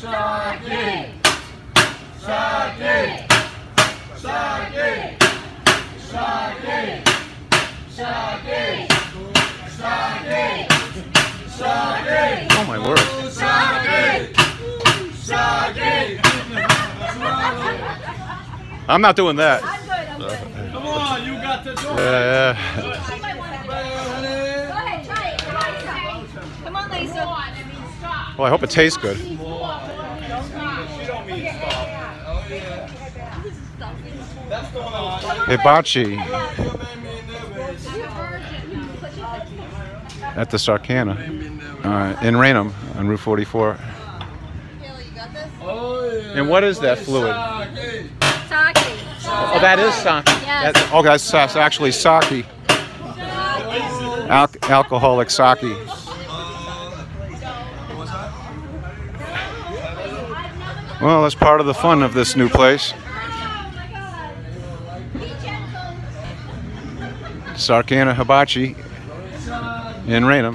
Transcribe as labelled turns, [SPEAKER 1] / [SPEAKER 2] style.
[SPEAKER 1] Sake! Sake! Sake! Sake! Sake! Sake! Sake!
[SPEAKER 2] Oh my word.
[SPEAKER 1] Sake! Sake!
[SPEAKER 2] I'm not doing that.
[SPEAKER 3] I'm good.
[SPEAKER 1] Come on, you got to do it.
[SPEAKER 2] Yeah.
[SPEAKER 3] Go ahead, try it. Come on, Lisa.
[SPEAKER 2] Well, I hope it tastes good.
[SPEAKER 1] She don't mean stop. Oh, yeah. That's the one I was
[SPEAKER 2] Hibachi at the Sakana. In Raynham on Route 44. And what is that fluid?
[SPEAKER 3] Sake.
[SPEAKER 2] Oh, that is sake.
[SPEAKER 3] Yes.
[SPEAKER 2] Oh, that's actually sake. Alcoholic sake. Well, that's part of the fun of this new place. Sakana Hibachi in Raynham.